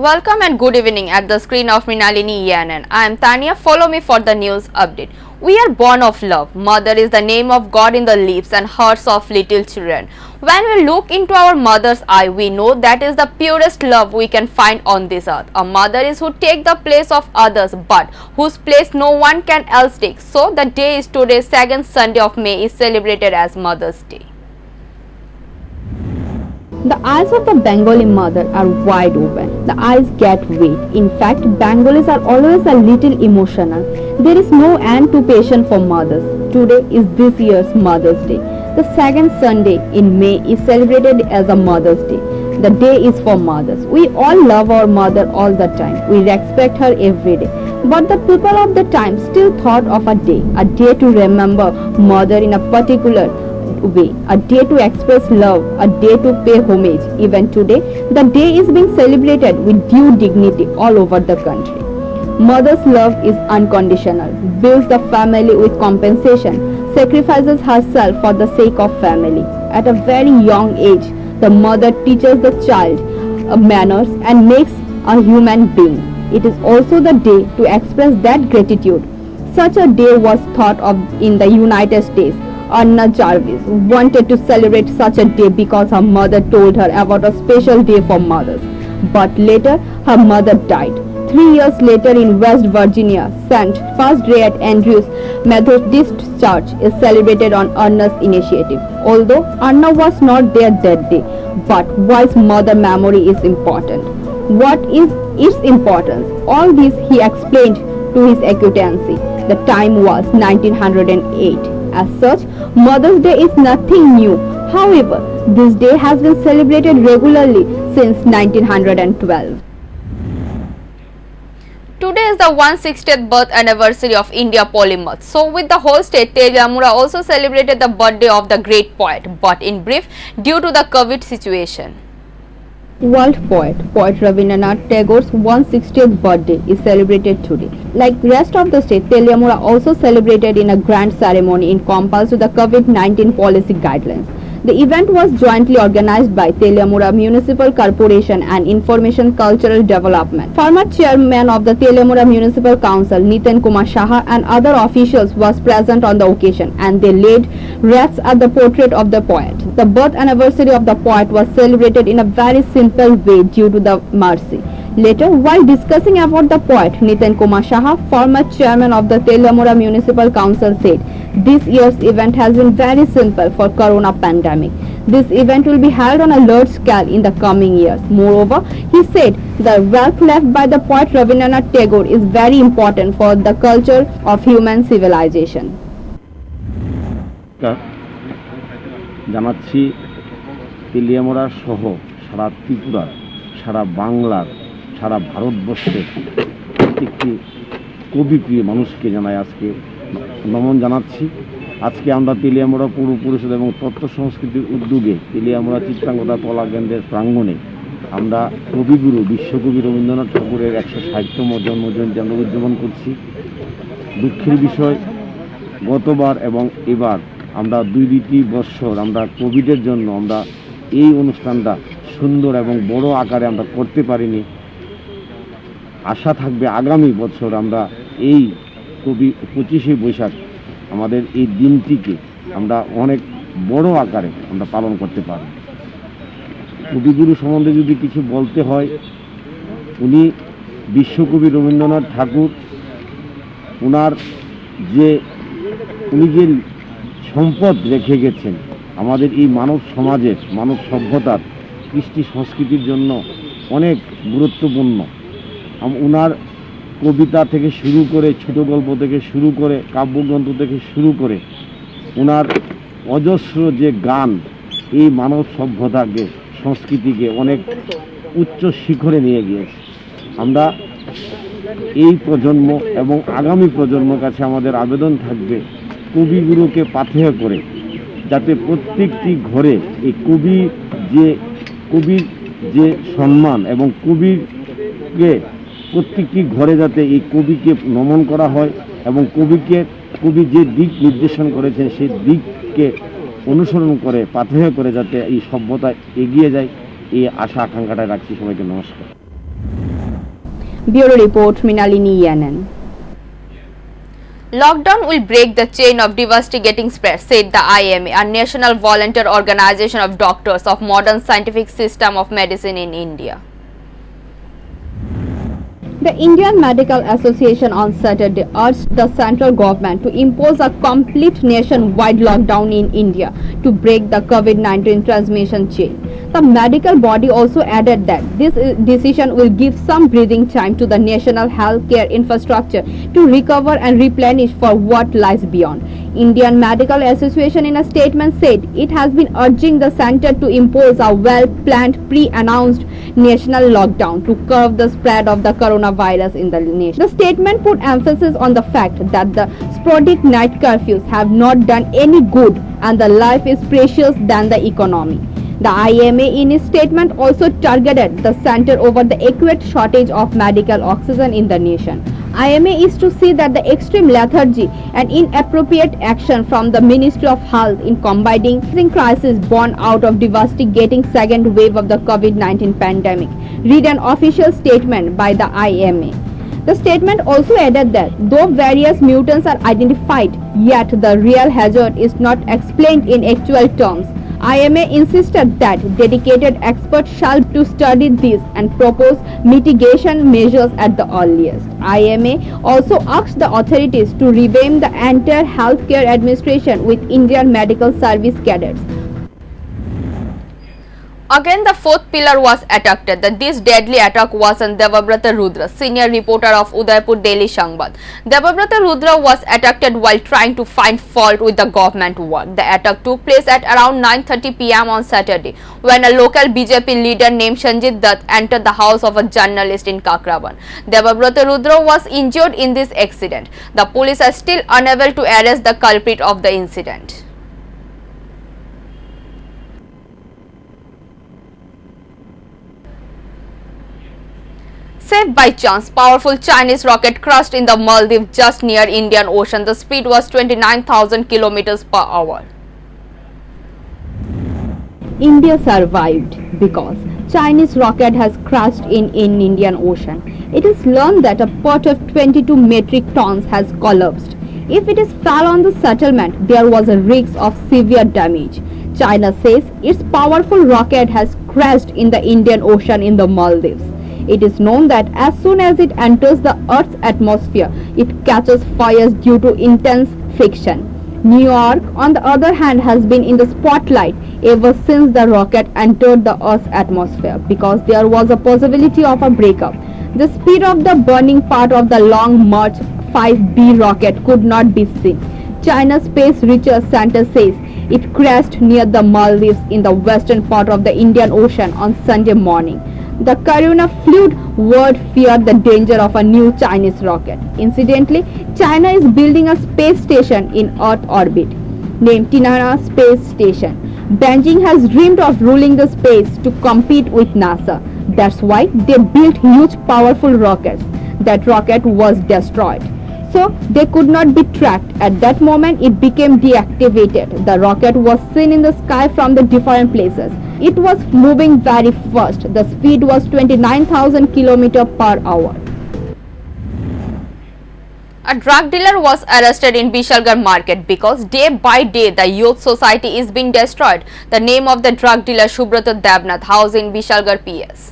Welcome and good evening at the screen of Mrinalini Yanan. I am Tanya. Follow me for the news update. We are born of love. Mother is the name of God in the lips and hearts of little children. When we look into our mother's eye, we know that is the purest love we can find on this earth. A mother is who take the place of others, but whose place no one can else take. So the day is today, second Sunday of May, is celebrated as Mother's Day. The eyes of the Bengali mother are wide open. The eyes get wet. In fact, Bengalis are always a little emotional. There is no end to patience for mothers. Today is this year's Mother's Day. The second Sunday in May is celebrated as a Mother's Day. The day is for mothers. We all love our mother all the time. We respect her every day. But the people of the time still thought of a day to remember mother in a particular way, a day to express love, a day to pay homage. Even today, the day is being celebrated with due dignity all over the country. Mother's love is unconditional, builds the family with compensation, sacrifices herself for the sake of family. At a very young age, the mother teaches the child manners and makes a human being. It is also the day to express that gratitude. Such a day was thought of in the United States. Anna Jarvis wanted to celebrate such a day because her mother told her about a special day for mothers. But later, her mother died. 3 years later in West Virginia, St. First Day at Andrews Methodist Church is celebrated on Anna's initiative. Although Anna was not there that day, but wise mother memory is important. What is its importance? All this he explained to his acquaintances. The time was 1908. As such, Mother's Day is nothing new. However, this day has been celebrated regularly since 1912. Today is the 160th birth anniversary of India polymath. So with the whole state, Telliamura also celebrated the birthday of the great poet. But in brief, due to the COVID situation. World Poet Rabindranath Tagore's 160th birthday is celebrated today. Like rest of the state, Telliamura also celebrated in a grand ceremony in compliance with the COVID-19 policy guidelines. The event was jointly organized by Telliamura Municipal Corporation and Information Cultural Development. Former chairman of the Telliamura Municipal Council, Nitin Kumar Saha, and other officials was present on the occasion, and they laid wreaths at the portrait of the poet. The birth anniversary of the poet was celebrated in a very simple way due to the mercy. Later, while discussing about the poet, Nitin Kumar Saha, former chairman of the Telliamura Municipal Council, said, "This year's event has been very simple for Corona pandemic. This event will be held on a large scale in the coming years. Moreover," he said, "the wealth left by the poet Rabindranath Tagore is very important for the culture of human civilization." জানাচ্ছি তেলিয়ামুড়া সহ সারা ত্রিপুরা, সারা বাংলার, সারা ভারতবর্ষের প্রত্যেকটি কবিপ্রিয় মানুষকে জানাই আজকে নমন জানাচ্ছি। আজকে আমরা তেলিয়ামুড়া পৌর পরিষদ এবং তথ্য সংস্কৃতির উদ্যোগে তেলিয়ামুড়া চিত্রাঙ্গদা কলা কেন্দ্রের প্রাঙ্গণে আমরা কবিগুরু বিশ্বকবি রবীন্দ্রনাথ ঠাকুরের 160তম জন্মজয়ন্তী আমরা উদযাপন করছি। দুঃখের বিষয়, গতবার এবং এবার আমরা দুইটি বছর আমরা কোভিডের জন্য আমরা এই অনুষ্ঠানটা সুন্দর এবং বড় আকারে আমরা করতে পারিনি। আশা থাকবে আগামী বছর আমরা এই 25শে বৈশাখ আমাদের এই দিনটিকে আমরা অনেক বড় আকারে আমরা পালন করতে পারি। কবিগুরু সম্বন্ধে যদি কিছু বলতে হয়, উনি বিশ্বকবি রবীন্দ্রনাথ ঠাকুর, উনি যে সম্পদ রেখে গেছেন আমাদের এই মানব সমাজের, মানব সভ্যতার, কৃষ্টি সংস্কৃতির জন্য অনেক গুরুত্বপূর্ণ। ওনার কবিতা থেকে শুরু করে, ছোট গল্প থেকে শুরু করে, কাব্যগ্রন্থ থেকে শুরু করে ওনার অজস্র যে গান এই মানব সভ্যতাকে, সংস্কৃতিকে অনেক উচ্চ শিখরে নিয়ে গিয়েছে। আমরা এই প্রজন্ম এবং আগামী প্রজন্মের কাছে আমাদের আবেদন থাকবে কবিগুরুকে পাথেয় করে যাতে প্রত্যেকটি ঘরে এই কবির যে সম্মান এবং কবিকে প্রত্যেকটি ঘরে যাতে এই কবিকে নমন করা হয় এবং কবি যে দিক নির্দেশন করেছেন সেই দিককে অনুসরণ করে পাথেয় করে যাতে এই সভ্যতা এগিয়ে যায়, এই আশা আকাঙ্ক্ষাটা রাখছি। সবাইকে নমস্কার। Bureau Report, Mrinalini Yanan. Lockdown will break the chain of devastating spread, said the IMA, a national volunteer organization of doctors of modern scientific system of medicine in India. The Indian Medical Association on Saturday urged the central government to impose a complete nationwide lockdown in India to break the COVID-19 transmission chain. The medical body also added that this decision will give some breathing time to the national healthcare infrastructure to recover and replenish for what lies beyond. Indian Medical Association in a statement said it has been urging the center to impose a well-planned pre-announced national lockdown to curb the spread of the coronavirus in the nation. The statement put emphasis on the fact that the sporadic night curfews have not done any good and the life is precious than the economy. The IMA in its statement also targeted the center over the acute shortage of medical oxygen in the nation. IMA is to see that the extreme lethargy and inappropriate action from the Ministry of Health in combating the crisis born out of devastating second wave of the COVID-19 pandemic. Read an official statement by the IMA. The statement also added that though various mutants are identified, yet the real hazard is not explained in actual terms. IMA insisted that dedicated experts shall to study this and propose mitigation measures at the earliest. IMA also asked the authorities to revamp the entire healthcare administration with Indian medical service cadets. Again, the fourth pillar was attacked. This deadly attack was on Debabrata Rudra, senior reporter of Udaipur Daily Sangbad. Debabrata Rudra was attacked while trying to find fault with the government work. The attack took place at around 9:30 p.m. on Saturday when a local BJP leader named Sanjit Dutt entered the house of a journalist in Kakraban. Debabrata Rudra was injured in this accident. The police are still unable to arrest the culprit of the incident. Saved by chance, powerful Chinese rocket crashed in the Maldives just near Indian Ocean. The speed was 29,000 kilometers per hour. India survived because Chinese rocket has crashed in Indian Ocean. It is learned that a pot of 22 metric tons has collapsed. If it is fell on the settlement, there was a risk of severe damage. China says its powerful rocket has crashed in the Indian Ocean in the Maldives. It is known that as soon as it enters the Earth's atmosphere, it catches fires due to intense friction. New York, on the other hand, has been in the spotlight ever since the rocket entered the Earth's atmosphere because there was a possibility of a breakup. The speed of the burning part of the Long March 5B rocket could not be seen. China's Space Research Center says it crashed near the Maldives in the western part of the Indian Ocean on Sunday morning. The Karuna fluid world feared the danger of a new Chinese rocket. Incidentally, China is building a space station in Earth orbit named Tianhe Space Station. Beijing has dreamed of ruling the space to compete with NASA. That's why they built huge powerful rockets. That rocket was destroyed, so they could not be tracked. At that moment, it became deactivated. The rocket was seen in the sky from the different places. It was moving very fast. The speed was 29,000 km per hour. A drug dealer was arrested in Bishalgarh market because day by day the youth society is being destroyed. The name of the drug dealer Subrata Devnath, housed in Bishalgarh PS.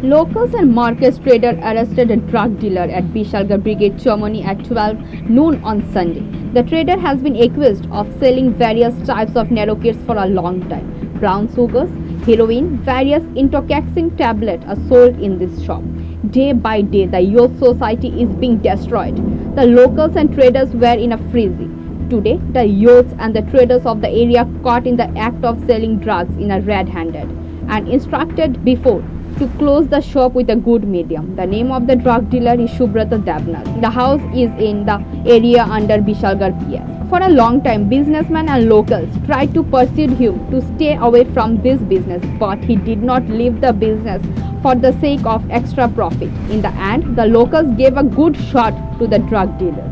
Locals and market traders arrested a drug dealer at Bishalgarh Brigade Chomoni at 12 noon on Sunday. The trader has been accused of selling various types of narrow kits for a long time. Brown sugars, heroin, various intoxicating tablets are sold in this shop. Day by day, the youth society is being destroyed. The locals and traders were in a frenzy. Today, the youths and the traders of the area caught in the act of selling drugs in a red-handed and instructed before to close the shop with a good medium. The name of the drug dealer is Subrata Devnath. The house is in the area under Bishalgarh PS. For a long time, businessmen and locals tried to persuade him to stay away from this business, but he did not leave the business for the sake of extra profit. In the end, the locals gave a good shot to the drug dealer.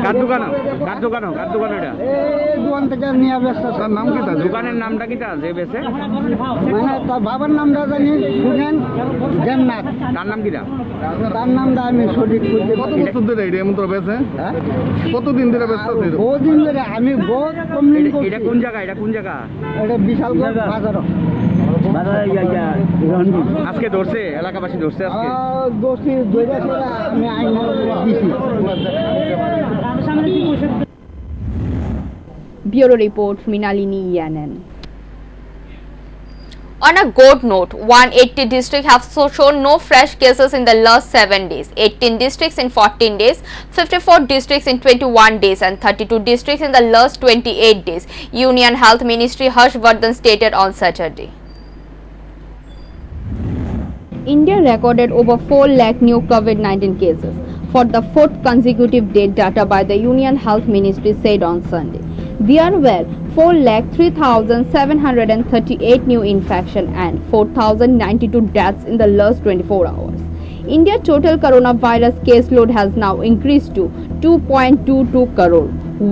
কার দোকান এটা এই দোকান থেকে নিয়ে ব্যস্ত তার নাম কি তা দোকানের নামটা কি তা যে বেচে মানে তার বাবার নামটা জানি শুনেন জান্নাত, তার নাম কি তা তার নামটা আমি সঠিক বুঝতে কত পারি না। বছর ধরে এটা এমন তোরা বেচে হ্যাঁ? কতদিন ধরে ব্যস্ত আছে বহুদিন ধরে আমি বহুত কমপ্লেন করছি। এটা কোন জায়গা এটা বিশাল বাজার আজকে ধরছে এলাকাবাসী ধরছে আজকে দোষী ধরে আমি আইন দিছি। Bureau Report, Mrinalini ENN. On a good note, 180 districts have shown no fresh cases in the last 7 days, 18 districts in 14 days, 54 districts in 21 days and 32 districts in the last 28 days, Union Health Ministry Harsh Vardhan stated on Saturday. India recorded over 4 lakh new COVID-19 cases for the fourth consecutive day, data by the Union Health Ministry said on Sunday. There were 4,03,738 new infection and 4,092 deaths in the last 24 hours. India's total coronavirus caseload has now increased to 2.22 crore,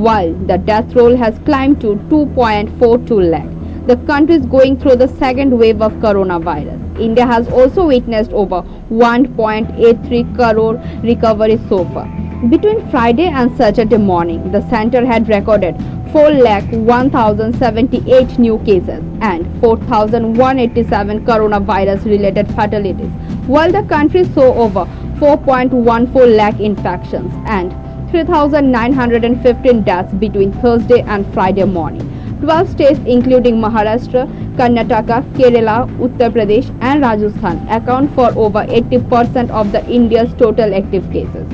while the death roll has climbed to 2.42 lakh. The country is going through the second wave of coronavirus. India has also witnessed over 1.83 crore recovery so far. Between Friday and Saturday morning, the center had recorded 4,01,078 new cases and 4,187 coronavirus-related fatalities, while the country saw over 4.14 lakh infections and 3,915 deaths between Thursday and Friday morning. 12 states including Maharashtra, Karnataka, Kerala, Uttar Pradesh and Rajasthan account for over 80% of the India's total active cases.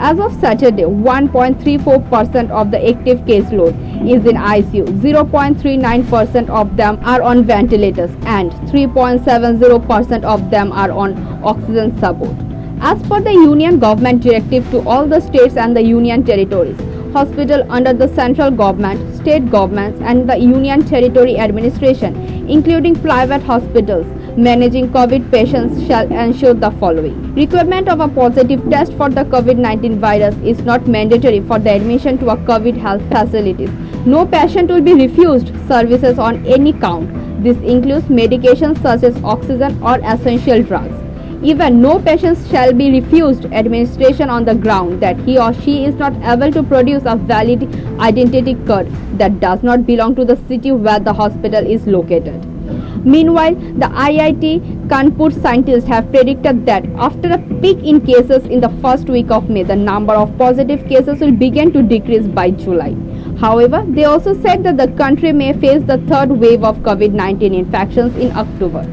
As of Saturday, 1.34% of the active caseload is in ICU, 0.39% of them are on ventilators and 3.70% of them are on oxygen support. As per the Union Government directive to all the states and the Union territories, hospitals under the central government, state governments and the Union Territory Administration, including private hospitals managing COVID patients, shall ensure the following. Requirement of a positive test for the COVID-19 virus is not mandatory for the admission to a COVID health facilities. No patient will be refused services on any count. This includes medications such as oxygen or essential drugs. Even no patients shall be refused administration on the ground that he or she is not able to produce a valid identity card that does not belong to the city where the hospital is located. Meanwhile, the IIT Kanpur scientists have predicted that after a peak in cases in the first week of May, the number of positive cases will begin to decrease by July. However, they also said that the country may face the third wave of COVID-19 infections in October.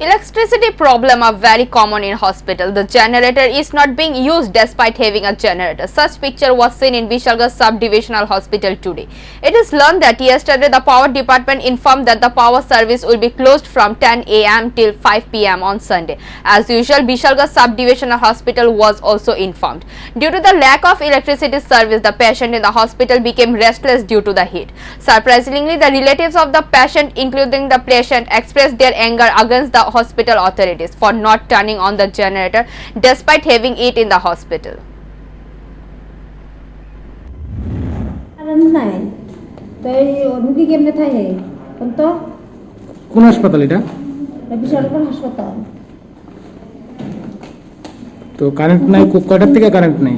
Electricity problems are very common in hospital. The generator is not being used despite having a generator. Such picture was seen in Vishalgarh Sub-Divisional Hospital today. It is learned that yesterday the power department informed that the power service will be closed from 10 am till 5 pm on Sunday. As usual, Vishalgarh Sub-Divisional Hospital was also informed. Due to the lack of electricity service, the patient in the hospital became restless due to the heat. Surprisingly, the relatives of the patient, including the patient, expressed their anger against the hospital authorities for not turning on the generator despite having it in the hospital. নাই তাই রুগী কেমনে থাকে কোন তো কোন হাসপাতাল এটা বিশালগড় হাসপাতাল তো কারেন্ট নাই কয়টার থেকে কারেন্ট নাই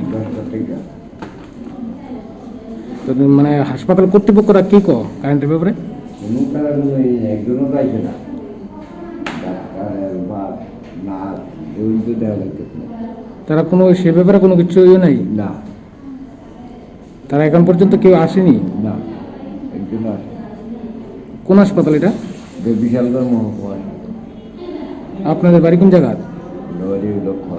তো মানে হাসপাতাল কর্তৃপক্ষরা কি কো কারেন্টের ব্যাপারে একজনও পাইছে না ডাক্তার বা নার্স ওই দেওয়া লাগতেছে তারা কোনো সে ব্যাপারে কোনো কিছু নাই না তারা এখন পর্যন্ত কেউ আসেনি না একজন আসে কোন হাসপাতাল এটা বিশালগড় মহকুমা আপনাদের বাড়ি কোন জায়গা লক্ষ্য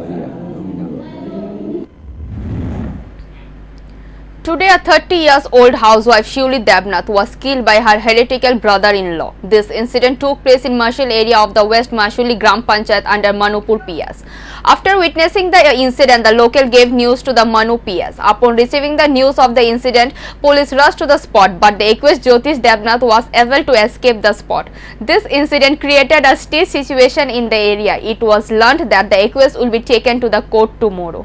Today, a 30-year-old housewife Shuli Debnath was killed by her heretical brother-in-law. This incident took place in Mashul area of the West Mashuli Gram Panchayat under Manupur PS. After witnessing the incident, the local gave news to the Manu PS. Upon receiving the news of the incident, police rushed to the spot, but the accused Jyotish Debnath was able to escape the spot. This incident created a state situation in the area. It was learned that the accused will be taken to the court tomorrow.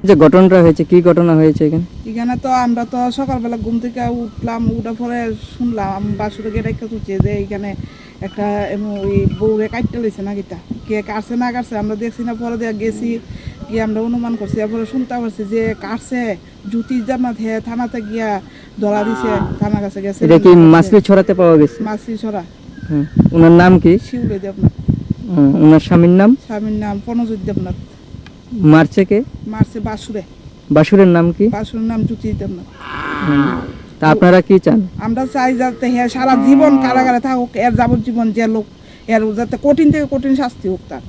যে ঘটনাটা হয়েছে, কি ঘটনা হয়েছে এখানে? এখানে তো আমরা তো সকালবেলা ঘুম থেকে উঠলাম, উঠার পরে শুনলাম বাসুরে গেটে তুলছে যে এখানে একটা ওই বউরে কাটতে লইছে না, গীতা কে কাটছে না কাটছে আমরা দেখছি না, পরে দিয়ে গেছি গিয়ে আমরা অনুমান করছি, এরপরে শুনতে পারছি যে কাটছে জুতি জামাত হে থানাতে গিয়া ধরা দিছে, থানা কাছে গেছে। এটা কি মাছলি ছড়াতে পাওয়া গেছে? মাছলি ছড়া। ওনার নাম কি? শিউলি দেবনাথ। ওনার স্বামীর নাম? স্বামীর নাম প্রণজিৎ দেবনাথ। মারছে কে? মারছে বাসুরে। বাসুরের নাম কি? বাসুরের নাম জ্যোতি দেবনাথ। তা আপনারা কি চান? আমরা চাই যাতে হ্যাঁ সারা জীবন কারাগারে থাকুক, এর যাবজ্জীবন যে লোক, এর যাতে কঠিন থেকে কঠিন শাস্তি হোক তার।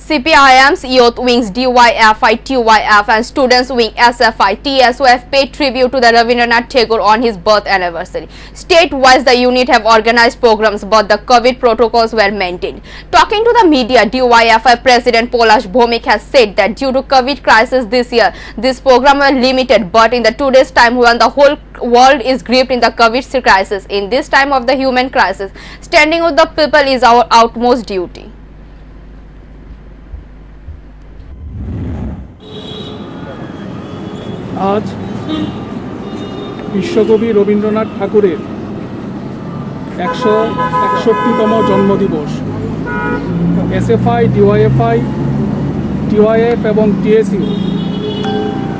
CPIM's Youth Wings DYFI, TYF and Students Wing SFI, TSO have paid tribute to the Rabindranath Tagore on his birth anniversary. State-wise, the unit have organized programs, but the COVID protocols were maintained. Talking to the media, DYFI President Polash Bhomik has said that due to COVID crisis this year, this program were limited, but in the today's time when the whole world is gripped in the COVID crisis, in this time of the human crisis, standing with the people is our utmost duty. আজ বিশ্বকবি রবীন্দ্রনাথ ঠাকুরের 161তম জন্মদিবস। SFI, DYFI, TYF এবং TSU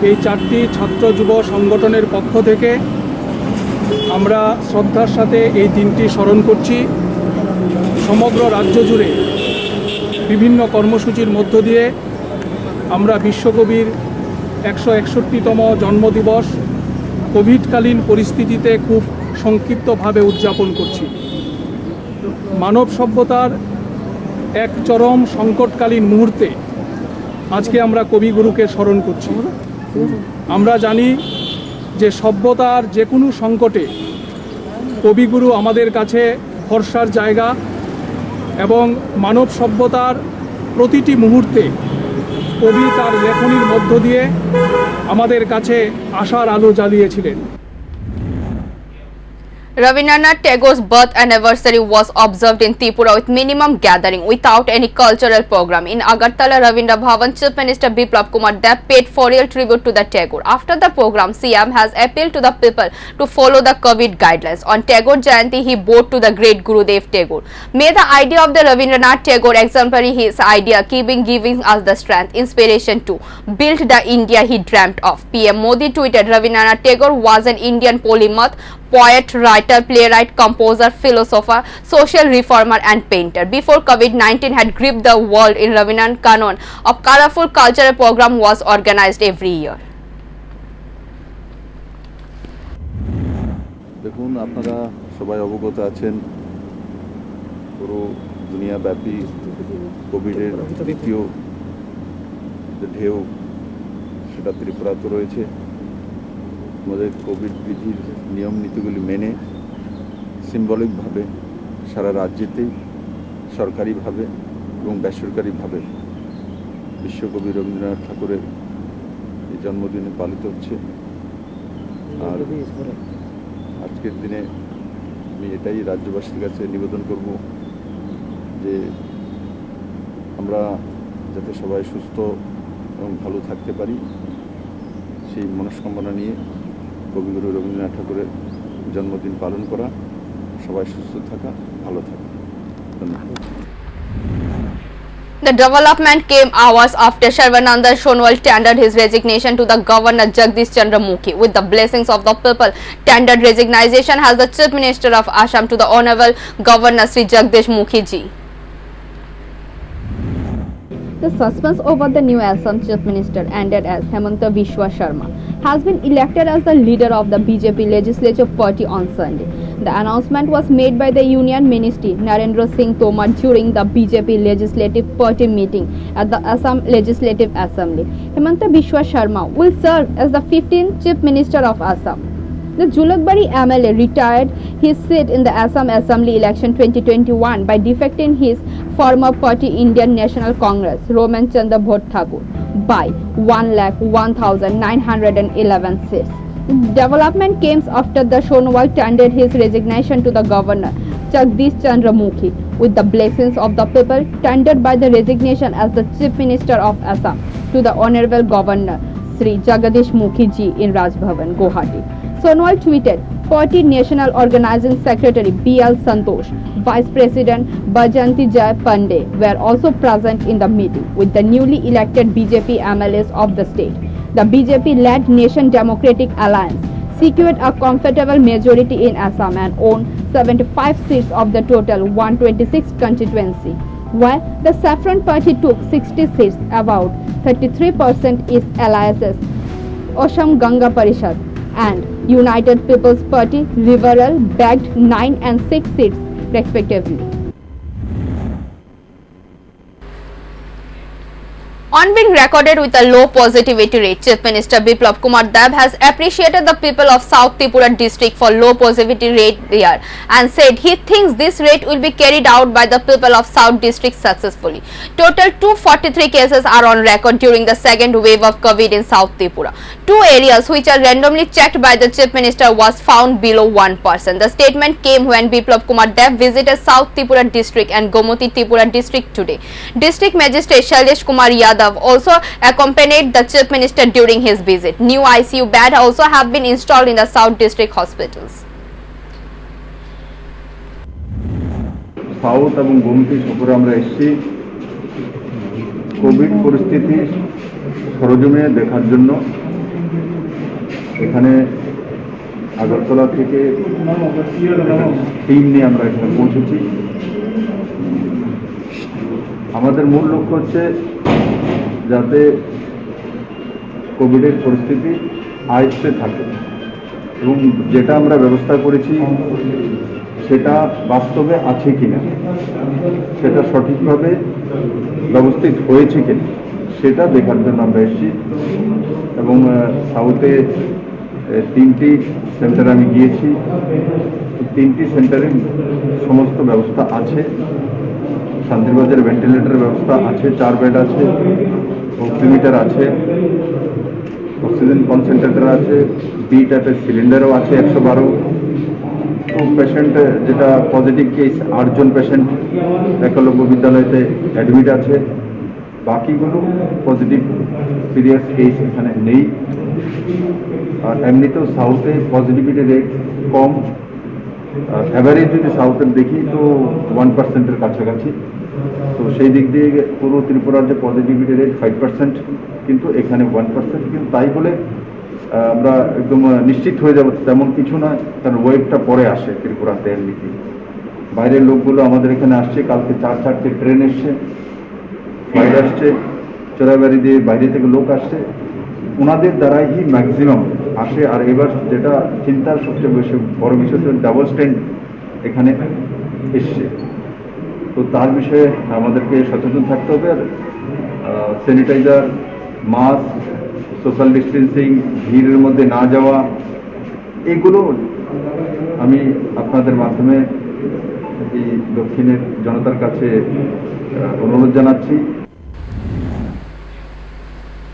এই চারটি ছাত্র যুব সংগঠনের পক্ষ থেকে আমরা শ্রদ্ধার সাথে এই দিনটি স্মরণ করছি। সমগ্র রাজ্য জুড়ে বিভিন্ন কর্মসূচির মধ্য দিয়ে আমরা বিশ্বকবির 161তম জন্মদিবস কোভিডকালীন পরিস্থিতিতে খুব সংক্ষিপ্তভাবে উদযাপন করছি। মানব সভ্যতার এক চরম সংকটকালীন মুহূর্তে আজকে আমরা কবিগুরুকে স্মরণ করছি। আমরা জানি যে সভ্যতার যে কোনো সংকটে কবিগুরু আমাদের কাছে ভরসার জায়গা, এবং মানব সভ্যতার প্রতিটি মুহূর্তে কবি তার লেখনীর মধ্য দিয়ে আমাদের কাছে আশার আলো জ্বালিয়েছিলেন। Rabindranath Tagore's birth anniversary was observed in Tripura with minimum gathering without any cultural program. In Agartala, Ravindra Bhavan, Chief Minister Biplab Kumar Deb paid real tribute to the Tagore. After the program, CM has appealed to the people to follow the COVID guidelines. On Tagore Jayanti, he bowed to the great Gurudev Tagore. May the idea of the Rabindranath Tagore exemplary his idea, keeping giving us the strength, inspiration to build the India he dreamt of. PM Modi tweeted, Rabindranath Tagore was an Indian polymath, poet, writer, playwright, composer, philosopher, social reformer and painter. Before COVID-19 had gripped the world, in Rabindranath canon of colorful cultural program was organized every year. দেখুন, আপনারা সবাই অবগত আছেন পুরো দুনিয়াব্যাপী কোভিডের দ্বিতীয় যে ঢেউ সেটা ত্রিপুরাতে রয়েছে। আমাদের কোভিড বিধির নিয়ম নীতিগুলি মেনে সিম্বলিকভাবে সারা রাজ্যেতেই সরকারিভাবে এবং বেসরকারিভাবে বিশ্বকবি রবীন্দ্রনাথ ঠাকুরের এই জন্মদিনে পালিত হচ্ছে। আর আজকের দিনে আমি এটাই রাজ্যবাসীর কাছে নিবেদন করব যে আমরা যাতে সবাই সুস্থ এবং ভালো থাকতে পারি, সেই মনস্কামনা নিয়ে কবিগুরু রবীন্দ্রনাথ ঠাকুরের জন্মদিন পালন করা, সবাই সুস্থ থাকা, ভালো থাকা। ধন্যবাদ। The development came hours after Sarvananda Sonowal tendered his resignation to the Governor Jagdish Chandra Mukhi. With the blessings of the people, tendered resignation has the Chief Minister of Assam to the Honorable Governor Sri Jagdish Mukhi ji. The suspense over the new Assam Chief Minister ended as Hemanta Biswa Sharma has been elected as the leader of the BJP Legislative Party on Sunday. The announcement was made by the Union Ministry Narendra Singh Tomar during the BJP Legislative Party meeting at the Assam Legislative Assembly. Hemanta Biswa Sharma will serve as the 15th Chief Minister of Assam. The Julakbari MLA retired his seat in the Assam Assembly election 2021 by defecting his former party Indian National Congress Roman Chandra Bhot Thakur by 1,01,911 seats. Development came after the Sonowal tendered his resignation to the Governor Jagdish Chandra Mukhi with the blessings of the people tendered by the resignation as the Chief Minister of Assam to the Honorable Governor Sri Jagadish Mukhi ji in Raj Bhavan, Guwahati. Sonowal tweeted, Party National Organizing Secretary B.L. Santosh, Vice President Bajanti Jai Pandey were also present in the meeting with the newly elected BJP MLAs of the state. The BJP-led Nation Democratic Alliance secured a comfortable majority in Assam and owned 75 seats of the total 126 constituency, while the Saffron Party took 60 seats. About 33% is alliances Assam Ganga Parishad and United People's Party Liberal bagged 9 and 6 seats respectively. On being recorded with a low positivity rate, Chief Minister Biplab Kumar Deb has appreciated the people of South Tripura district for low positivity rate there and said he thinks this rate will be carried out by the people of South district successfully. Total 243 cases are on record during the second wave of COVID in South Tripura. 2 areas which are randomly checked by the Chief Minister was found below 1%. The statement came when Biplab Kumar Deb visited South Tripura district and Gomoti Tripura district today. District Magistrate Shailesh Kumar Yadav also accompanied the Chief Minister during his visit. New ICU beds also have been installed in the South District hospitals. South এবং গোমতী সফরে আমরা এসেছি Covid পরিস্থিতি সরজমিনে দেখার জন্য। এখানে আগরতলা থেকে টিম নিয়ে আমরা এখানে পৌঁছেছি। আমাদের মূল লক্ষ্য হচ্ছে যাতে কোভিডের পরিস্থিতি আয়ত্তে থাকে এবং যেটা আমরা ব্যবস্থা করেছি সেটা বাস্তবে আছে কিনা, সেটা সঠিকভাবে ব্যবস্থিত হয়েছে কিনা সেটা দেখার জন্য আমরা এসেছি। এবং সাউথে 3টি সেন্টারে আমি গিয়েছি, 3টি সেন্টারে সমস্ত ব্যবস্থা আছে। শান্তিরবাজারে ভেন্টিলেটর ব্যবস্থা আছে, 4 বেড আছে, অক্সিমিটার আছে, অক্সিজেন কনসেন্ট্রেটর আছে, বি টাইপের সিলিন্ডারও আছে 112। তো পেশেন্ট যেটা পজিটিভ কেস 8 জন পেশেন্ট একলব্য বিদ্যালয়তে অ্যাডমিট আছে, বাকিগুলো পজিটিভ সিরিয়াস কেস এখানে নেই। আর এমনিতেও সাউথে পজিটিভিটি রেট কম, অ্যাভারেজ যদি সাউথের দেখি তো 1%-এর কাছাকাছি। তো সেই দিক দিয়ে পুরো ত্রিপুরার যে পজিটিভিটি রেট 5%, কিন্তু এখানে 1%। কিন্তু তাই বলে আমরা একদম নিশ্চিত হয়ে যাব তেমন কিছু নয়, কারণ ওয়েভটা পরে আসে ত্রিপুরাতে। এমনিতে বাইরের লোকগুলো আমাদের এখানে আসছে, কালকে 4-4টে ট্রেন এসছে, বাইরে আসছে, চোরাবাড়ি দিয়ে বাইরে থেকে লোক আসছে, ওনাদের দ্বারাই ম্যাক্সিমাম আসে। আর এবার যেটা চিন্তার সবচেয়ে বেশি বড় বিষয় হচ্ছে ডাবল স্ট্যান্ড এখানে এসছে। তো তার বিষয়ে আমাদেরকে সচেতন থাকতে হবে। আর স্যানিটাইজার, মাস্ক, সোশ্যাল ডিস্টেন্সিং, ভিড়ের মধ্যে না যাওয়া, এগুলো আমি আপনাদের মাধ্যমে এই দক্ষিণের জনতার কাছে অনুরোধ জানাচ্ছি।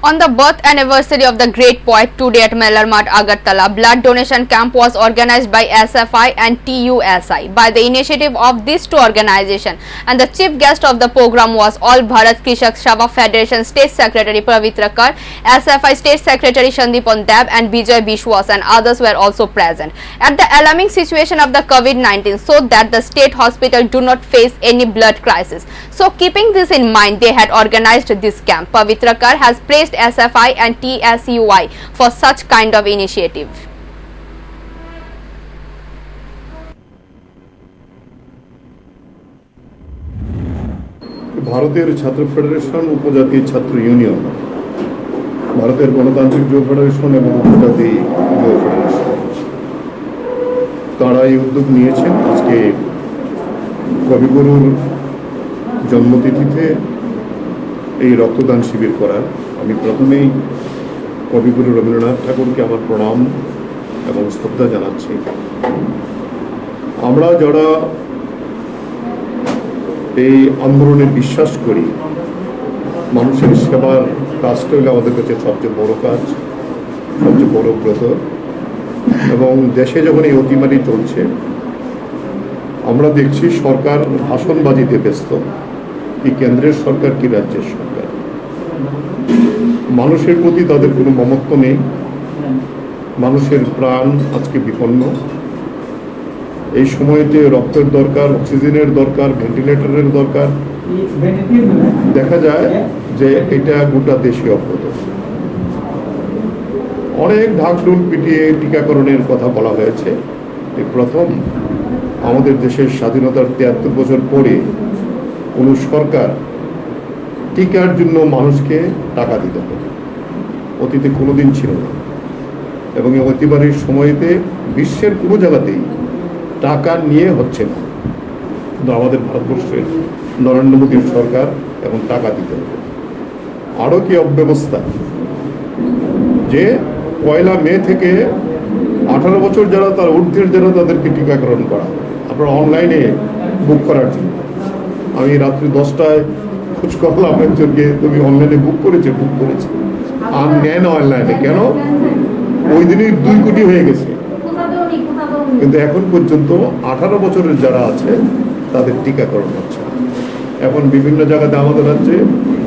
On the birth anniversary of the great poet today at Mellarmat, Agartala, blood donation camp was organized by SFI and TUSI by the initiative of these 2 organizations, and the chief guest of the program was All Bharat Krishak Sabha Federation State Secretary Pavitra Kar, SFI State Secretary Sandipon Deb and Vijay Bishwas, and others were also present. At the alarming situation of the COVID-19 so that the state hospital do not face any blood crisis. So keeping this in mind, they had organized this camp. Pavitra Kar has praised SFI and TSUI for such kind of initiative. ভারতের ছাত্র federation, উপজাতি ছাত্র union, ভারতের গণতান্ত্রিক যুব federation এবং উপজাতি যুব ফেডারেশন তারা এই উদ্যোগ নিয়েছেন আজকে কবিগুরুর জন্মতিথিতে এই রক্তদান শিবির করার। আমি প্রথমেই কবিগুরু রবীন্দ্রনাথ ঠাকুরকে আমার প্রণাম এবং শ্রদ্ধা জানাচ্ছি। আমরা যারা এই আন্দোলনে বিশ্বাস করি, মানুষের সেবার কাজটা হলে আমাদের কাছে সবচেয়ে বড় কাজ, সবচেয়ে বড় ব্রত। এবং দেশে যখন এই অতিমারি চলছে, আমরা দেখছি সরকার ভাষণবাজিতে ব্যস্ত, কি কেন্দ্রের সরকার কি রাজ্যের সরকার। মানুষের প্রতি তাদের কোনো মমত্ব নেই। মানুষের প্রাণ আজকে বিপন্ন। এই সময়তে রক্তের দরকার, অক্সিজেনের দরকার, ভেন্টিলেটরের দরকার। দেখা যায় যে এটা গোটা দেশে অব্যাহত। অনেক ঢাকঢোল পিটিয়ে টিকাকরণের কথা বলা হয়েছে। এই প্রথম আমাদের দেশের স্বাধীনতার ৭৩ বছর পরে কোনো সরকার টিকার জন্য মানুষকে টাকা দিতে হবে। অতীতে কোনোদিন ছিল না, এবং এই অতিবারের সময়তে বিশ্বের কোনো জায়গাতেই টাকা নিয়ে হচ্ছে না, কিন্তু আমাদের ভারতবর্ষের নরেন্দ্র মোদীর সরকার এবং টাকা দিতে হবে। আরও কি অব্যবস্থা যে ১ মে থেকে 18 বছর যারা তার ঊর্ধ্বের যারা তাদেরকে টিকাকরণ করা, আপনারা অনলাইনে বুক করার জন্য। আমি রাত্রি 10টায় খোঁজ করলাম একজনকে, তুমি অনলাইনে বুক করেছে আর নেন অনলাইনে কেন? ওই দিনই 2 কোটি হয়ে গেছে, কিন্তু এখন পর্যন্ত 18 বছরের যারা আছে তাদের টিকাকরণ হচ্ছে না। এখন বিভিন্ন জায়গাতে আমাদের রাজ্যে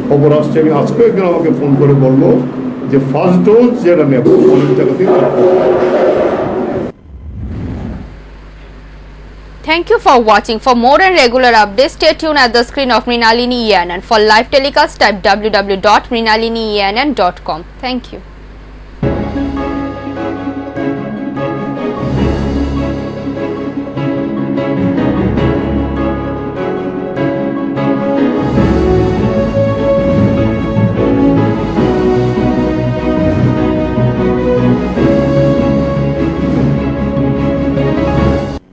খবর আসছে, আমি আজকে একজন আমাকে ফোন করে বললো যে ফার্স্ট ডোজ যেটা নেব অনেক জায়গাতেই। Thank you for watching. For more and regular updates, stay tuned at the screen of Mrinalini ENN. For live telecast, type www.mrinalinienn.com. Thank you.